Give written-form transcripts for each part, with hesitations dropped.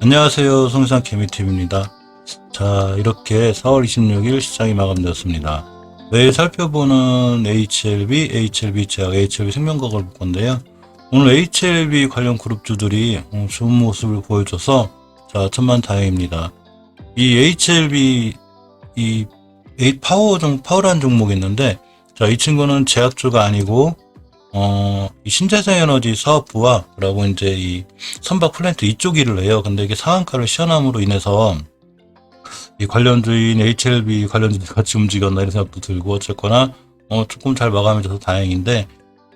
안녕하세요. 송산 개미TV입니다. 자, 이렇게 4월 26일 시장이 마감되었습니다. 매일 살펴보는 HLB, HLB제약, HLB생명과학을 볼 건데요. 오늘 HLB 관련 그룹주들이 좋은 모습을 보여줘서 자, 천만다행입니다. 이 HLB, 파워라는 종목이 있는데, 자, 이 친구는 제약주가 아니고 이 신재생에너지 사업부와 그리고 이제 이 선박 플랜트 이쪽 일을 해요. 근데 이게 상한가를 시원함으로 인해서 이 관련주인 HLB 관련주들이 같이 움직였나 이런 생각도 들고, 어쨌거나 조금 잘 마감해줘서 다행인데,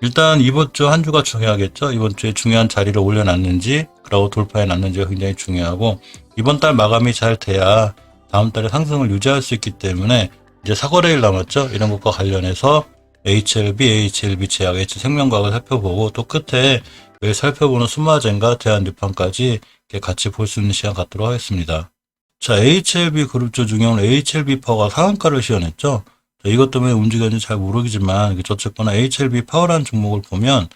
일단 이번 주 한 주가 중요하겠죠. 이번 주에 중요한 자리를 올려놨는지 그리고 돌파해놨는지가 굉장히 중요하고, 이번 달 마감이 잘 돼야 다음 달에 상승을 유지할 수 있기 때문에 이제 사거래일 남았죠. 이런 것과 관련해서 HLB, HLB제약, H생명과학을 살펴보고, 또 끝에 매일 살펴보는 수마젠과 대한뉴판까지 같이 볼 수 있는 시간 갖도록 하겠습니다. 자, HLB 그룹주 중에 오늘 HLB 파워가 상한가를 시현했죠. 이것 때문에 움직였는지 잘 모르겠지만, 어쨌거나 HLB 파워라는 종목을 보면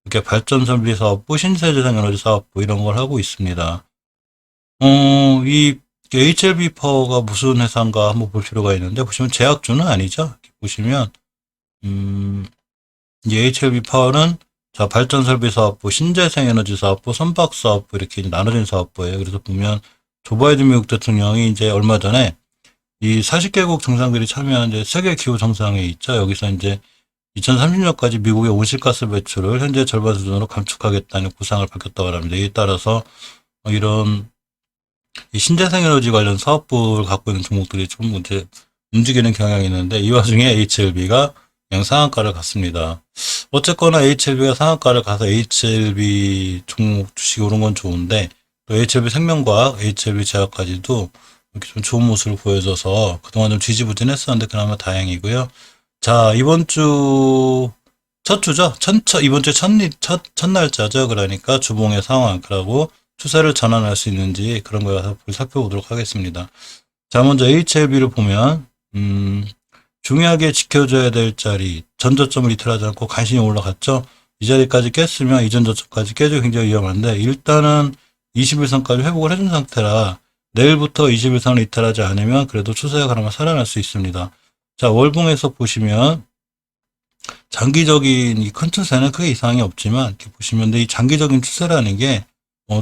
이렇게 발전설비 사업부, 신재생에너지 사업부 이런 걸 하고 있습니다. 이 HLB 파워가 무슨 회사인가 한번 볼 필요가 있는데, 보시면 제약주는 아니죠. 이렇게 보시면 이 HLB 파워는 자, 발전설비 사업부, 신재생에너지 사업부, 선박 사업부 이렇게 나눠진 사업부예요. 그래서 보면 조 바이든 미국 대통령이 이제 얼마 전에 이 40개국 정상들이 참여한 이제 세계 기후 정상회의 있죠. 여기서 이제 2030년까지 미국의 온실가스 배출을 현재 절반 수준으로 감축하겠다는 구상을 밝혔다고 합니다. 이에 따라서 이런 이 신재생에너지 관련 사업부를 갖고 있는 종목들이 좀 이제 움직이는 경향이 있는데, 이 와중에 HLB가 그냥 상한가를 갔습니다. 어쨌거나 HLB가 상한가를 가서 HLB 종목 주식이 오른 건 좋은데, 또 HLB 생명과학, HLB 제약까지도 이렇게 좀 좋은 모습을 보여줘서 그동안 좀 지지부진했었는데 그나마 다행이고요. 자, 이번 주 첫 주죠. 이번 주 첫 날짜죠. 그러니까 주봉의 상황, 그리고 추세를 전환할 수 있는지 그런 걸 살펴보도록 하겠습니다. 자, 먼저 HLB를 보면 중요하게 지켜줘야 될 자리, 전저점을 이탈하지 않고 간신히 올라갔죠. 이 자리까지 깼으면 이전 저점까지 깨지기 굉장히 위험한데, 일단은 21선까지 회복을 해준 상태라 내일부터 21선을 이탈하지 않으면 그래도 추세가 그나마 살아날 수 있습니다. 자, 월봉에서 보시면 장기적인 이 큰 추세는 크게 이상이 없지만, 이렇게 보시면 이 장기적인 추세라는 게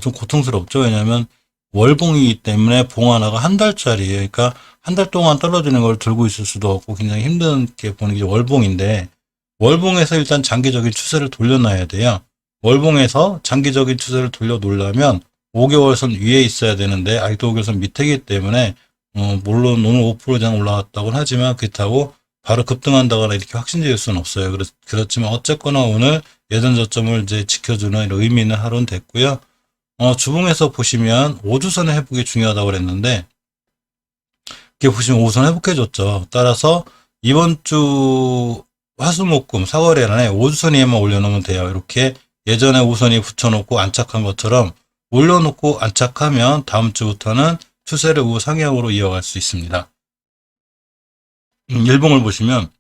좀 고통스럽죠. 왜냐하면 월봉이기 때문에 봉 하나가 한 달짜리예요. 그러니까 한 달 동안 떨어지는 걸 들고 있을 수도 없고 굉장히 힘들게 보는 게 월봉인데, 월봉에서 일단 장기적인 추세를 돌려놔야 돼요. 월봉에서 장기적인 추세를 돌려놓으려면 5개월선 위에 있어야 되는데 아직도 5개월선 밑이기 때문에 물론 오늘 5% 이상 올라갔다고는 하지만 그렇다고 바로 급등한다거나 이렇게 확신지을 수는 없어요. 그렇지만 어쨌거나 오늘 예전 저점을 이제 지켜주는 이런 의미 있는 하루는 됐고요. 주봉에서 보시면 5주선의 회복이 중요하다고 그랬는데, 이렇게 보시면 5선 회복해줬죠. 따라서 이번 주 화수목금 4월에 안에 5주선 위에만 올려놓으면 돼요. 이렇게 예전에 5선이 붙여놓고 안착한 것처럼 올려놓고 안착하면 다음 주부터는 추세를 우상향으로 이어갈 수 있습니다. 일봉을 보시면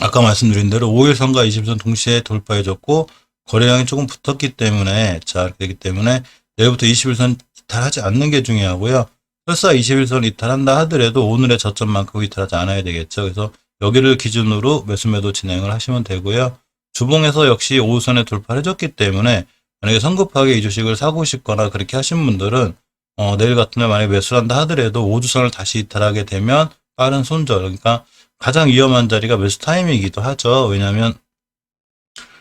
아까 말씀드린 대로 5일선과 20선 동시에 돌파해줬고 거래량이 조금 붙었기 때문에, 자, 이렇게 되기 때문에 내일부터 21선 이탈하지 않는 게 중요하고요. 설사 21선 이탈한다 하더라도 오늘의 저점만큼 이탈하지 않아야 되겠죠. 그래서 여기를 기준으로 매수매도 진행을 하시면 되고요. 주봉에서 역시 5선에 돌파를 해줬기 때문에 만약에 성급하게 이 주식을 사고 싶거나 그렇게 하신 분들은 내일 같은 날 만약에 매수를 한다 하더라도 5주선을 다시 이탈하게 되면 빠른 손절, 그러니까 가장 위험한 자리가 매수 타임이기도 하죠. 왜냐하면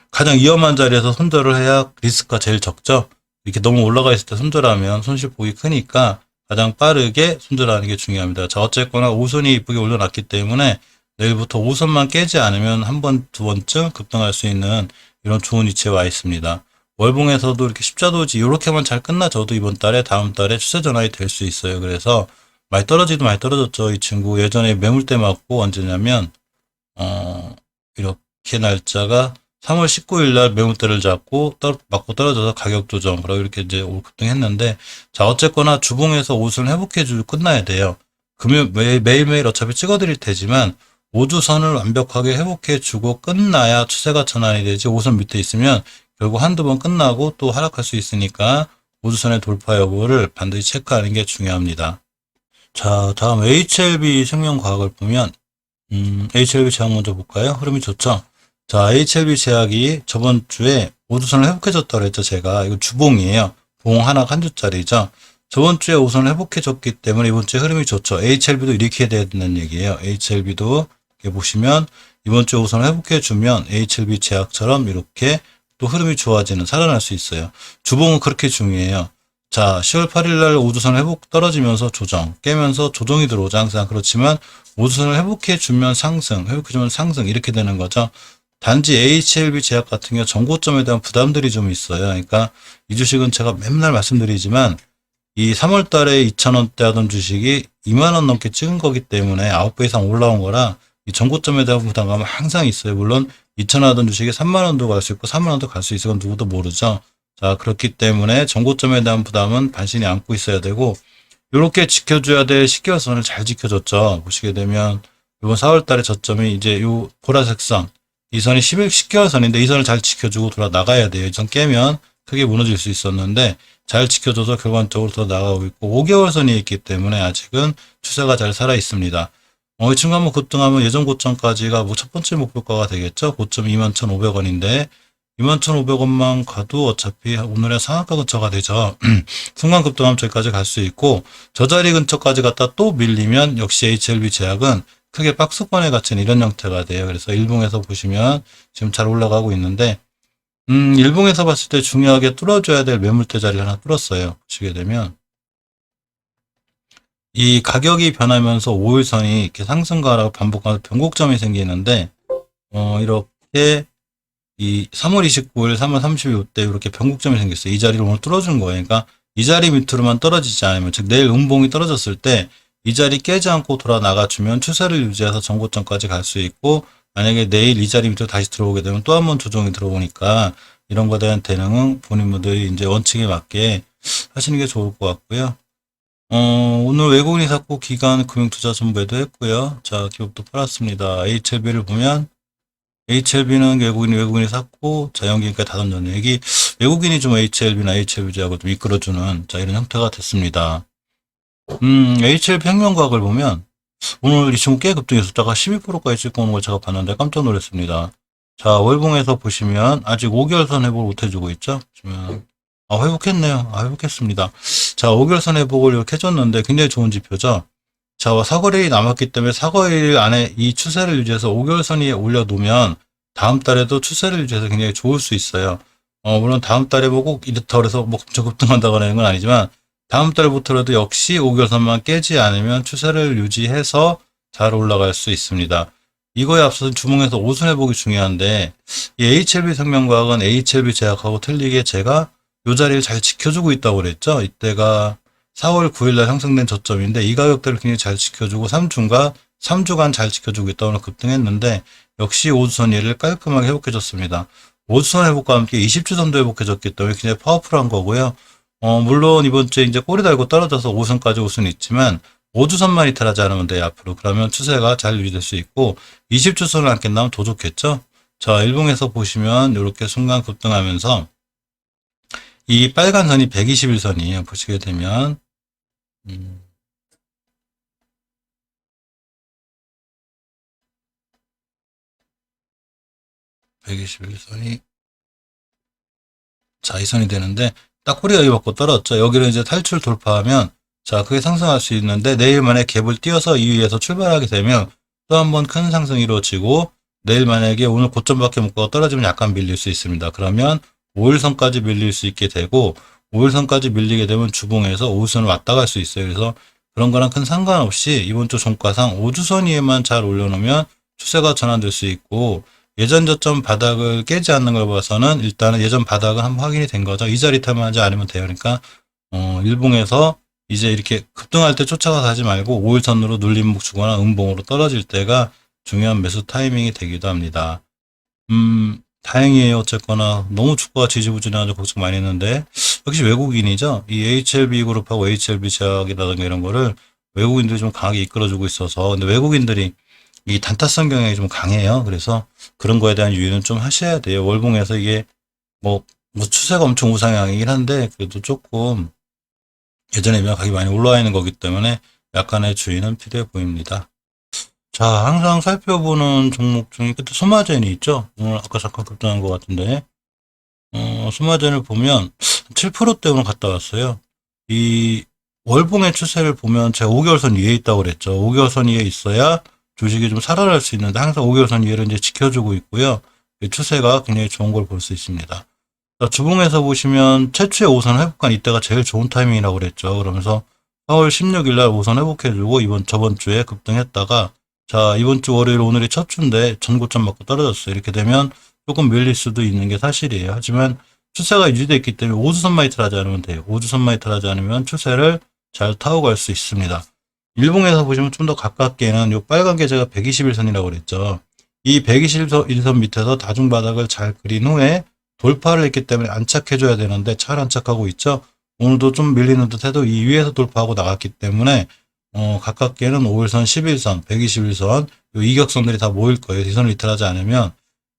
가장 위험한 자리에서 손절을 해야 리스크가 제일 적죠. 이렇게 너무 올라가 있을 때 손절하면 손실폭이 크니까 가장 빠르게 손절하는 게 중요합니다. 자, 어쨌거나 5선이 이쁘게 올려놨기 때문에 내일부터 5선만 깨지 않으면 한 번, 두 번쯤 급등할 수 있는 이런 좋은 위치에 와 있습니다. 월봉에서도 이렇게 십자도지 이렇게만 잘 끝나줘도 이번 달에 다음 달에 추세 전환이 될 수 있어요. 그래서 많이 떨어졌죠. 이 친구 예전에 매물대 맞고 언제냐면 이렇게 날짜가 3월 19일 날 매물대를 잡고 맞고 떨어져서 가격 조정, 그리고 이렇게 이제 급등했는데, 자, 어쨌거나 주봉에서 5선 회복해주고 끝나야 돼요. 매일매일 어차피 찍어드릴 테지만 5주선을 완벽하게 회복해주고 끝나야 추세가 전환이 되지 5선 밑에 있으면 결국 한두 번 끝나고 또 하락할 수 있으니까 5주선의 돌파 여부를 반드시 체크하는 게 중요합니다. 자, 다음 HLB 생명과학을 보면 HLB 제약 먼저 볼까요? 흐름이 좋죠? 자, HLB 제약이 저번 주에 5주선을 회복해줬다고 했죠, 제가. 이거 주봉이에요. 봉 하나가 한 주짜리죠. 저번 주에 5선을 회복해줬기 때문에 이번 주에 흐름이 좋죠. HLB도 이렇게 돼야 된다는 얘기예요. HLB도 이렇게 보시면 이번 주에 5선을 회복해주면 HLB 제약처럼 이렇게 또 흐름이 좋아지는, 살아날 수 있어요. 주봉은 그렇게 중요해요. 자, 10월 8일 날 5주선 회복 떨어지면서 조정, 깨면서 조정이 들어오죠. 항상 그렇지만 5주선을 회복해주면 상승, 회복해주면 상승 이렇게 되는 거죠. 단지 HLB 제약 같은 경우 전고점에 대한 부담들이 좀 있어요. 그러니까 이 주식은 제가 맨날 말씀드리지만 이 3월 달에 2,000원대 하던 주식이 2만원 넘게 찍은 거기 때문에 9배 이상 올라온 거라 이 전고점에 대한 부담감은 항상 있어요. 물론 2,000원 하던 주식이 3만원도 갈 수 있고 3만원도 갈 수 있어. 그건 누구도 모르죠. 자, 그렇기 때문에 전고점에 대한 부담은 반신이 안고 있어야 되고, 이렇게 지켜줘야 될 시기화선을 잘 지켜줬죠. 보시게 되면, 이번 4월 달에 저점이 이제 요 보라색 선, 이 선이 10개월선인데 이 선을 잘 지켜주고 돌아 나가야 돼요. 이 선 깨면 크게 무너질 수 있었는데, 잘 지켜줘서 결과적으로 더 나가고 있고, 5개월선이 있기 때문에 아직은 추세가 잘 살아 있습니다. 이 친구 한번 급등하면 예전 고점까지가 뭐 첫 번째 목표가가 되겠죠. 고점 21,500원인데, 21,500원만 가도 어차피 오늘의 상한가 근처가 되죠. 순간 급등하면 저기까지 갈 수 있고, 저 자리 근처까지 갔다 또 밀리면 역시 HLB 제약은 크게 박스권에 갇힌 이런 형태가 돼요. 그래서 일봉에서 보시면 지금 잘 올라가고 있는데, 일봉에서 봤을 때 중요하게 뚫어줘야 될 매물대 자리 하나 뚫었어요. 보시게 되면 이 가격이 변하면서 5일선이 이렇게 상승가라고 반복하면서 변곡점이 생기는데, 이렇게 이 3월 29일, 3월 30일 이때 이렇게 변곡점이 생겼어요. 이 자리를 오늘 뚫어준 거예요. 그러니까 이 자리 밑으로만 떨어지지 않으면, 즉 내일 음봉이 떨어졌을 때 이 자리 깨지 않고 돌아 나가주면 추세를 유지해서 전고점까지 갈 수 있고, 만약에 내일 이 자리 밑으로 다시 들어오게 되면 또 한 번 조정이 들어오니까 이런 거에 대한 대응은 본인분들이 이제 원칙에 맞게 하시는 게 좋을 것 같고요. 오늘 외국인이 샀고 기관 금융투자 전부 매도했고요. 자, 기업도 팔았습니다. HLB를 보면 HLB는 외국인이 샀고 자연기니까지 다 던졌네요. 여기 외국인이 좀 HLB나 HLB하고 좀 이끌어주는 자 이런 형태가 됐습니다. HLB 평균가격을 보면 오늘 이 친구 꽤 급등했었다가 12%까지 찍고 오는 걸 제가 봤는데 깜짝 놀랐습니다. 자, 월봉에서 보시면 아직 5개월선 회복을 못 해주고 있죠. 보시면 회복했네요. 회복했습니다. 자, 5개월선 회복을 이렇게 해줬는데 굉장히 좋은 지표죠. 자, 사거리이 남았기 때문에 사거리 안에 이 추세를 유지해서 5개월선 위에 올려놓으면 다음 달에도 추세를 유지해서 굉장히 좋을 수 있어요. 물론 다음 달에 꼭 이렇다 그래서 뭐 엄청 급등한다거나 이런 건 아니지만 다음 달부터라도 역시 5개월선만 깨지 않으면 추세를 유지해서 잘 올라갈 수 있습니다. 이거에 앞서서 주봉에서 5선 회복이 중요한데 이 HLB 생명과학은 HLB 제약하고 틀리게 제가 이 자리를 잘 지켜주고 있다고 그랬죠. 이때가 4월 9일날 형성된 저점인데 이 가격대를 굉장히 잘 지켜주고 3주간 잘 지켜주고 있다. 오늘 급등했는데 역시 5주선 얘를 깔끔하게 회복해줬습니다. 5주선 회복과 함께 20주선도 회복해줬기 때문에 굉장히 파워풀한 거고요. 물론 이번 주에 이제 꼬리 달고 떨어져서 5선까지 올 수는 있지만 5주선만 이탈하지 않으면 돼요. 앞으로. 그러면 추세가 잘 유지될 수 있고 20주선을 안 깬다면 더 좋겠죠. 자, 일봉에서 보시면 이렇게 순간 급등하면서 이 빨간 선이 121선이에요. 보시게 되면 121선이 자, 이 선이 되는데 딱 꼬리가 여기 받고 떨어졌죠. 여기를 이제 탈출 돌파하면 자, 그게 상승할 수 있는데 내일 만에 갭을 띄어서 이 위에서 출발하게 되면 또 한 번 큰 상승이 이루어지고 내일 만약에 오늘 고점밖에 못 가고 떨어지면 약간 밀릴 수 있습니다. 그러면 5일선까지 밀릴 수 있게 되고 5일선까지 밀리게 되면 주봉에서 5일선을 왔다 갈 수 있어요. 그래서 그런 거랑 큰 상관없이 이번 주 종가상 5주선 위에만 잘 올려놓으면 추세가 전환될 수 있고 예전 저점 바닥을 깨지 않는 걸 봐서는 일단은 예전 바닥은 한번 확인이 된 거죠. 이 자리 탐하지 않으면 돼요. 그러니까 일봉에서 이제 이렇게 급등할 때 쫓아가서 하지 말고 5일선으로 눌림목 주거나 음봉으로 떨어질 때가 중요한 매수 타이밍이 되기도 합니다. 다행이에요. 어쨌거나 너무 주가가 지지부진해가지고 걱정 많이 했는데 역시 외국인이죠. 이 HLB 그룹하고 HLB 제약이라든가 이런 거를 외국인들이 좀 강하게 이끌어주고 있어서 근데 외국인들이 이 단타성 경향이 좀 강해요. 그래서 그런 거에 대한 유의는 좀 하셔야 돼요. 월봉에서 이게 뭐 추세가 엄청 우상향이긴 한데 그래도 조금 예전에 비하면 가격이 많이 올라와 있는 거기 때문에 약간의 주의는 필요해 보입니다. 자, 항상 살펴보는 종목 중에 끝에 소마젠이 있죠. 오늘 아까 잠깐 급등한 것 같은데 소마젠을 보면 7%대 오늘 갔다 왔어요. 이 월봉의 추세를 보면 제가 5개월선 위에 있다고 그랬죠. 5개월선 위에 있어야 주식이 좀 살아날 수 있는데 항상 5개월선 위에를 이제 지켜주고 있고요. 이 추세가 굉장히 좋은 걸 볼 수 있습니다. 자, 주봉에서 보시면 최초의 5선 회복한 이때가 제일 좋은 타이밍이라고 그랬죠. 그러면서 4월 16일 날 5선 회복해주고 저번 주에 급등했다가 자, 이번 주 월요일 오늘이 첫 주인데 전고점 맞고 떨어졌어요. 이렇게 되면 조금 밀릴 수도 있는 게 사실이에요. 하지만 추세가 유지되어 있기 때문에 5주선만 이탈하지 않으면 돼요. 5주선만 이탈하지 않으면 추세를 잘 타고 갈 수 있습니다. 일봉에서 보시면 좀 더 가깝게는 이 빨간 게 제가 121선이라고 그랬죠. 이 121선 밑에서 다중바닥을 잘 그린 후에 돌파를 했기 때문에 안착해줘야 되는데 잘 안착하고 있죠. 오늘도 좀 밀리는 듯 해도 이 위에서 돌파하고 나갔기 때문에 가깝게는 5일선, 11선, 121선 이 이격선들이 다 모일 거예요. 이 선을 이탈하지 않으면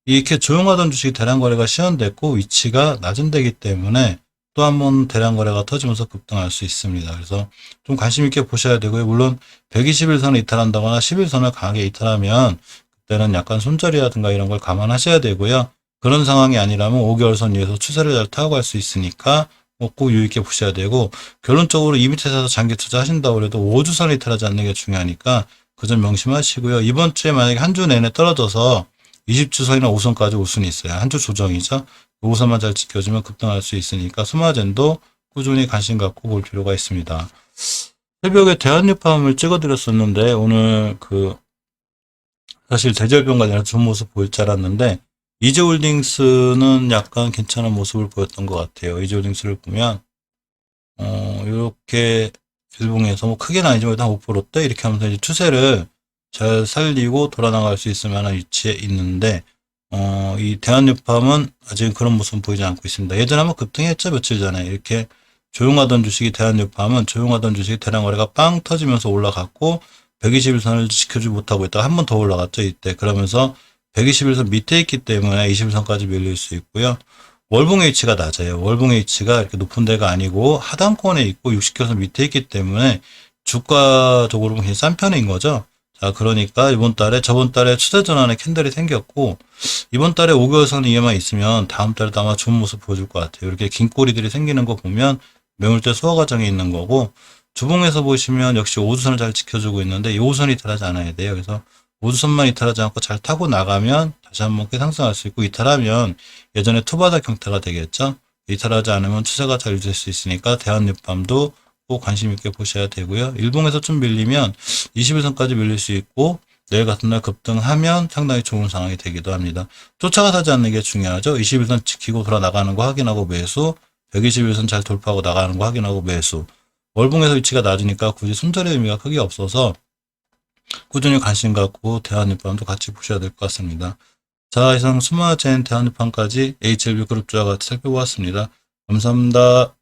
이렇게 조용하던 주식이 대량 거래가 시연됐고 위치가 낮은 데기 때문에 또 한 번 대량 거래가 터지면서 급등할 수 있습니다. 그래서 좀 관심 있게 보셔야 되고요. 물론 121선을 이탈한다거나 11선을 강하게 이탈하면 그때는 약간 손절이라든가 이런 걸 감안하셔야 되고요. 그런 상황이 아니라면 5개월선 위에서 추세를 잘 타고 갈 수 있으니까 꼭 유의있게 보셔야 되고 결론적으로 이 밑에서 장기 투자하신다고 해도 5주선을 이탈하지 않는 게 중요하니까 그 점 명심하시고요. 이번 주에 만약에 한 주 내내 떨어져서 20주선이나 5선까지 올 수는 있어요. 한 주 조정이죠. 5선만 잘 지켜주면 급등할 수 있으니까 소마젠도 꾸준히 관심 갖고 볼 필요가 있습니다. 새벽에 대한유팜을 찍어드렸었는데 오늘 사실 대절병가 아니라 좋은 모습 보일 줄 알았는데 이지홀딩스는 약간 괜찮은 모습을 보였던 것 같아요. 이지홀딩스를 보면 이렇게 일봉에서 뭐 크게는 아니지만 한 5%대 이렇게 하면서 이제 추세를 잘 살리고 돌아 나갈 수 있을 만한 위치에 있는데 이 대한유팜은 아직 그런 모습은 보이지 않고 있습니다. 예전에 한번 급등했죠. 며칠 전에 이렇게 조용하던 주식이 대한유팜은 조용하던 주식이 대량 거래가 빵 터지면서 올라갔고 121선을 지켜주지 못하고 있다가 한 번 더 올라갔죠. 이때 그러면서 121선 밑에 있기 때문에 21선까지 밀릴 수 있고요. 월봉 H가 낮아요. 월봉 H가 이렇게 높은 데가 아니고 하단권에 있고 60개선 밑에 있기 때문에 주가적으로 굉장히 싼 편인 거죠. 자, 그러니까 저번 달에 추세 전환의 캔들이 생겼고 이번 달에 5개월선 이에만 있으면 다음 달에도 아마 좋은 모습 보여줄 것 같아요. 이렇게 긴 꼬리들이 생기는 거 보면 매물대 소화 과정에 있는 거고 주봉에서 보시면 역시 5주선을 잘 지켜주고 있는데 이 5선이 이탈하지 않아야 돼요. 그래서 5주선만 이탈하지 않고 잘 타고 나가면 다시 한번 꽤 상승할 수 있고 이탈하면 예전에 투바닥 형태가 되겠죠. 이탈하지 않으면 추세가 잘 유지될 수 있으니까 대한유팜도 꼭 관심 있게 보셔야 되고요. 일봉에서 좀 밀리면 21선까지 밀릴 수 있고 내일 같은 날 급등하면 상당히 좋은 상황이 되기도 합니다. 쫓아가 사지 않는 게 중요하죠. 21선 지키고 돌아 나가는 거 확인하고 매수, 121선 잘 돌파하고 나가는 거 확인하고 매수. 월봉에서 위치가 낮으니까 굳이 손절의 의미가 크게 없어서 꾸준히 관심 갖고 대한유팜도 같이 보셔야 될 것 같습니다. 자, 이상 스마젠 대한유팜까지 HLB 그룹주와 같이 살펴보았습니다. 감사합니다.